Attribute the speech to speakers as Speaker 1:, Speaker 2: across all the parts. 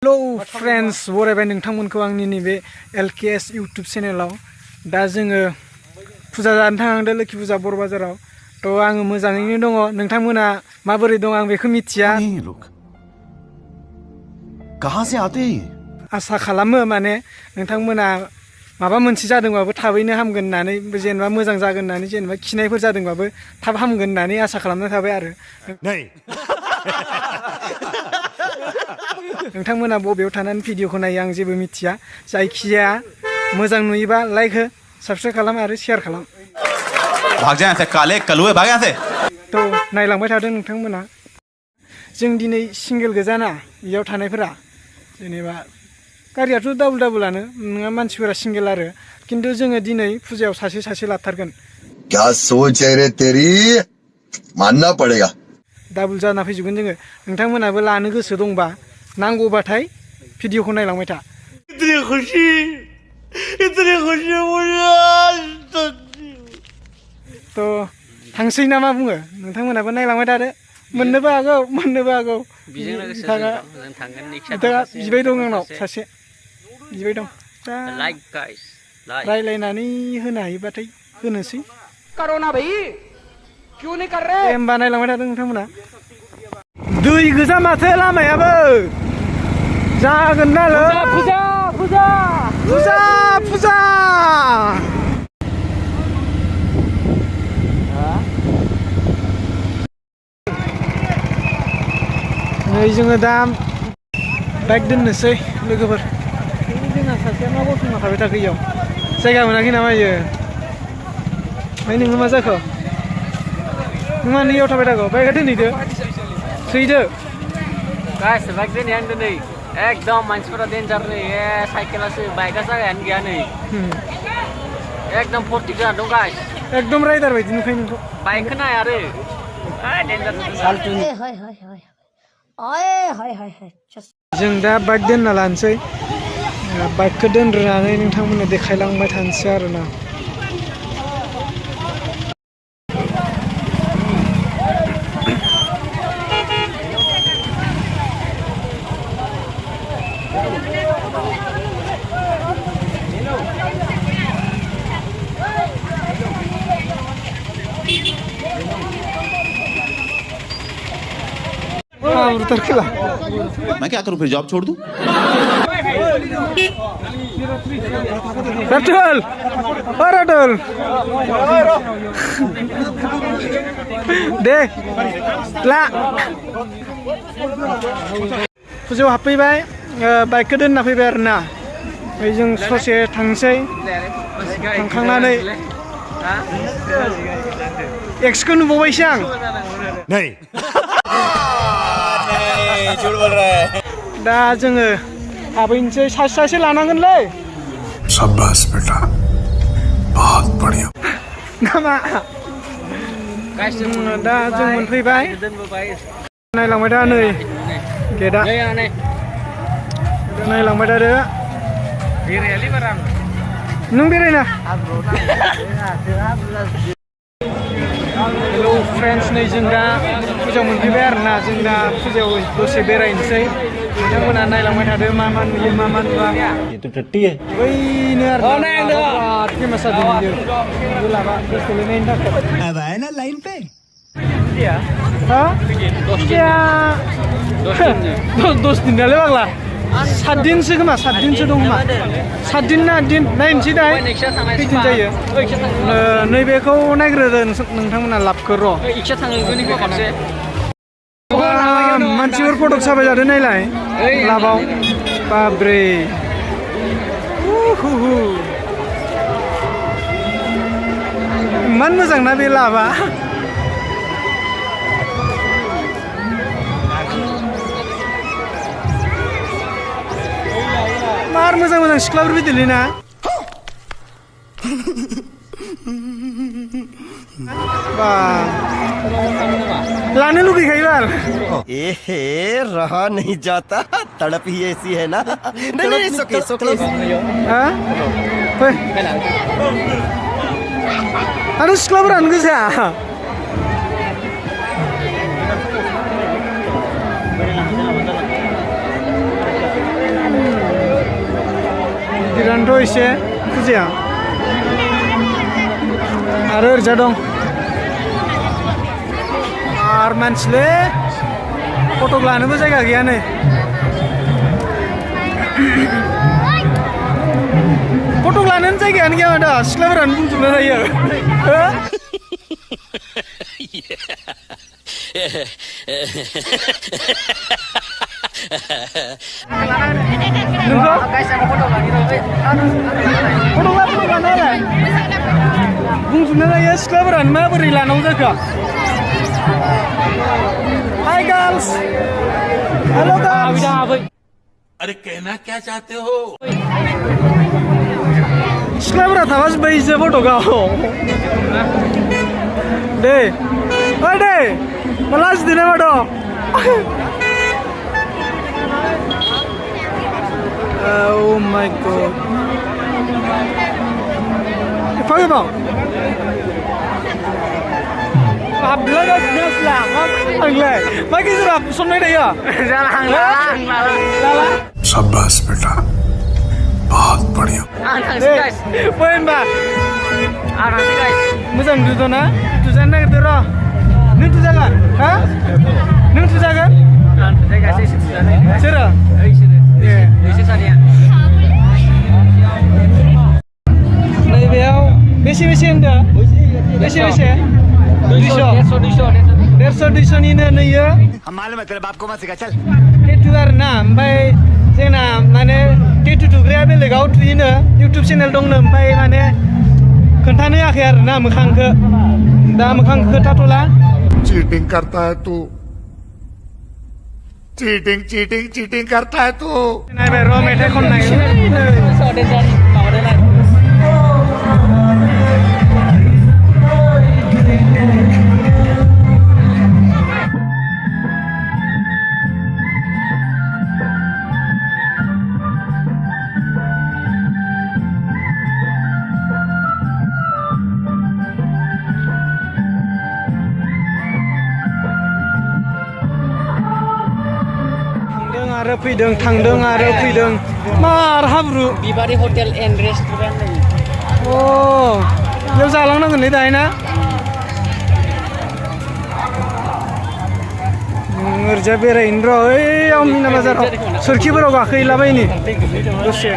Speaker 1: Hello friends, बरायबाय नोंथांमोनखौ आंनि नैबे LKS YouTube चेनेलाव दा जोङो फुजा जानो थांदों लोखि फुजा बर बाजाराव थ' आङो मोजाङैनो दङ नोंथांमोना माबोरै दं आं बेखौ मिथिया आसा खालामो माने नोंथांमोना माबा मोनसे जादोंबाबो थाबैनो हामगोन होननानै जेनेबा मोजां जागोन होननानै जेनेबा खिनायफोर जादोंबाबो थाब हामगोन होननानै आसा खालामना थाबाय आरो नोंथांमोना बबेयाव थानानै भिडिअखौ नायो आं जेबो मिथिया जायखिजाया मोजां नुयोबा लाइक हो साबस्क्राइब खालाम आरो शेयार खालाम थ' नायलांबाय थादों नोंथांमोना जों दिनै सिंगेल गोजाना इयाव थानायफोरा जेनेबा गारियाथ' डाबल नङा मानसिफोरा सिंगेल आरो खिन्थु जोङो दिनै फुजायाव सासे लाथारगोन
Speaker 2: क्या सोच है रे तेरी मानना पड़ेगा
Speaker 1: डाबल जाना फैजोबगोन जोङो नोंथांमोनाबो लानो गोसो दंबा नांगौबाथाय भिडिअखौ नायलांबाय था थ' थांसै ना मा बुङो नोंथांमोनाबो नायलांबाय थादो मोननोबो हागौ बिथाङा बिबाय दं आंनाव सासे बिबाय दं दा रायलायनानै होनो हायोबाथाय होनोसै होमबा नायलांबाय थादों नोंथांमोना दै गोजा माथो लामायाबो जागोन नालाय फुजा नै जोङो दा बाइक दोननोसै लोगोफोर जोंना सासेया मा गसंना थाबाय थाखो इयाव जायगा मोनाखै नामा इयो ओमफ्राय नोङो मा जाखो नों मानो इयाव थाबाय थाखो बाइकआ दोनहैदो फैदो
Speaker 3: गाइस बाइक दोनहैहां दिनै एकदम मानसिफोरा डेन्जार नै साइकेलासो बाइकआ जागायानो गैया नै एकदम 40 जाना दं गाइस
Speaker 1: एकदम राइडार बायदि नुखायो नोंखौ
Speaker 3: बाइकखौ नाय आरो
Speaker 1: जों दा बाइक दोनना लानोसै बाइकखौ दोनग्रोनानै नोंथांमोननो देखायलांबाय थानोसै आरोना
Speaker 4: मैं क्या करूं फिर जॉब छोड़ दूं
Speaker 1: राटुल दे ला फुजायाव हाबफैबाय बाइकखौ दोनना फैबाय आरोना ओमफ्राय जों ससे थांसै थांखांनानै एक्सखौ नुबावबायसो आं दा जोङो हाबैनोसै सासे लानांगोनलै
Speaker 5: शाबाश बेटा बहुत बढ़िया
Speaker 1: नामा दा जों मोनफैबाय नायलांबाय दा नै गेटआ नायलांबाय थादो नों बेरायना हेलौ फ्रेन्ड्स नै जों दा फुजायाव मोनफैबाय आरोना जों दा फुजायाव दसे बेरायनोसै नोंथांमोना नायलांबाय थादो मा नुयो मा नुवा बैनो आरो बिराद फेमास जादों बियो लाबा गोसोलायनायनि थाखाय हा दस दिन नालाय बांला 7 दिनसो खोमा 7 दिनसो दं खोमा 7 दिन ना 8 दिन नायनोसै दा खैदिन जायो नैबेखौ नायग्रोदो नोंथांमोना लाबखौ र' मानसिफोर फटक साफाय जादों नायलाय लाबाव बाब्रे इमान मोजां ना बे लाबा मार मोजां सिख्लाफोर फैदोंलै ना लानो लुगैखायो बाल
Speaker 2: रहा नहीं जाता तड़प ही ऐसी है ना नहीं सोके
Speaker 1: आरो सिख्लाफोरानो गोजा गिदिरानोथ' एसे फुजाया आरो ओरैजा दं आरो मानसिलै फटक लानोबो जायगा गैया नै फटक लानोनो जायगायानो गैया दा सिख्लाफोरानो बुंजोबना थायो नोंगौ फटक लानायालाय बुंजोबना थायो सिख्लाफोरानो माबोरै लानांगौ जाखो हाय गार्ल्स हेलो गार्ल्स
Speaker 5: अरे कहना क्या चाहते हो
Speaker 1: सिख्लाफोरा थाबाजोब्बायसो फटकआव दे ओइ दे मा लाजिदों ना माथो Oh my god. Epa bang. Abdullah dah selang. Anglai. Magi serap sonai dah ya. Lalang.
Speaker 5: शाबाश बेटा बहुत बढ़िया
Speaker 1: Poin ba.
Speaker 3: guys.
Speaker 1: Moजां dudu na. Tujan nagirdो र. Nों tujagan? Ha? Nों tujagan? Soर? नैबेयाव बेसे होनदों बेसे 150-200निनो नैयो टेटु आरोना ओमफ्राय जोंना माने टेटु थुग्राया बेलेगाव थुयोनो इउटुब चेनेल दंनो ओमफ्राय माने खोन्थानो होआखै आरोना मोखांखौ दा मोखांखौ खोन्थाथ'ला
Speaker 5: चीटिंग करता है तू चीटिंग करता है तू
Speaker 1: नायबाय र' मेथाइ खननाय थांदों आरो फैदों मार हाब्रु
Speaker 3: बिबारि हटेल एन्ड रेस्टुरेन्ट
Speaker 1: अ बेयाव जालांनांगोनलै दाहाय ना ओरैजा बेरायनो र' ओइयाव मिना बाजाराव सोरखिफोराव गाखोहैलाबायनि दसे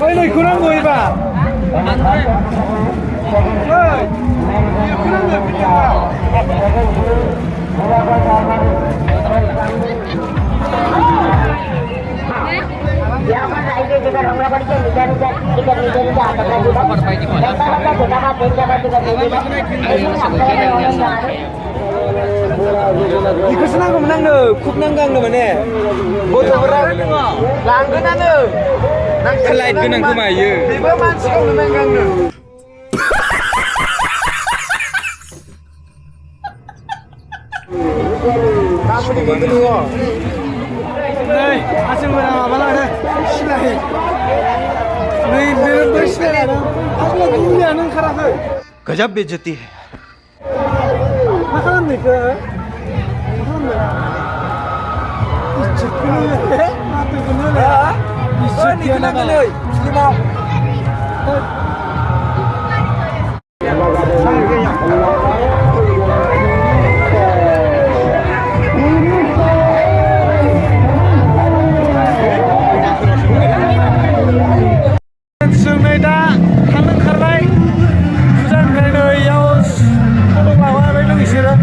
Speaker 1: Ôi lời khu năng người bà ơi khu năng người bị nào 이것은 한 거 menang no, 굽 nangang no mana? Bodoh orang langganan no. Nang kelait genang kumaya. Tiba mansik menanggang no. Kamu di mana tu? Nei, asal mana mana ada? Silai. Nei, bener bersilai ada. Asal tu dia nang kerap tu. गजब बेइज्जती है मकान देखो मकान इज्जत को ले ना तो को ले इज्जत जों नै दा थांनो ओंखारबाय फुजानिफ्राय नै इयाव फट' लाबाय दं बिसोरो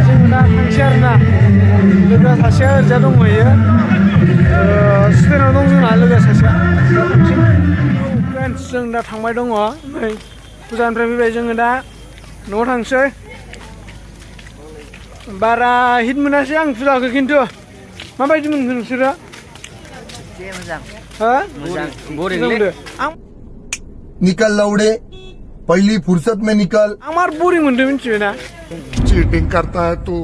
Speaker 1: जों दा थांसै आरोना लोगो सासेया ओरैजा दंहैयो स्टेनाव दं जोंना लोगो सासेया दा थांसै फ्रेन्डस जों दा थांबाय दङ नै फुजानिफ्राय फैबाय जोङो दा न'आव थांसै बारा हिट मोनासै आं फुजाखौ खिन्थु माबायदि मोनखो नोंसोरो हा
Speaker 3: बोरिंलै
Speaker 4: निकल लौड़े पहली फुर्सत में निकल
Speaker 1: आमार बोरिं मोनदों मिथिबाय ना
Speaker 5: चीटिंग करता है तू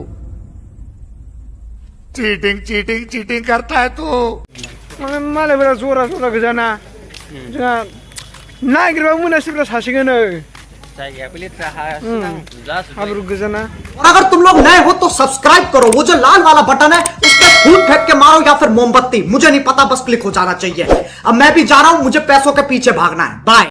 Speaker 5: चीटिंग चीटिंग चीटिंग करता है तू
Speaker 1: माने मालायफोरा जरा जरा गोजाना जोंहा नागिरबाबो मोनासैब्रा सासेखौनो
Speaker 3: जायगायाबो लेथ्रा
Speaker 1: हाब्रु गोजाना
Speaker 6: और अगर तुम लोग नए हो तो सब्सक्राइब करो, वो जो लाल वाला बटन है उस पर फूट फेंक के मारो या फिर मोमबत्ती, मुझे नहीं पता, बस क्लिक हो जाना चाहिए। अब मैं भी जा रहा हूं, मुझे पैसों के पीछे भागना है। बाय।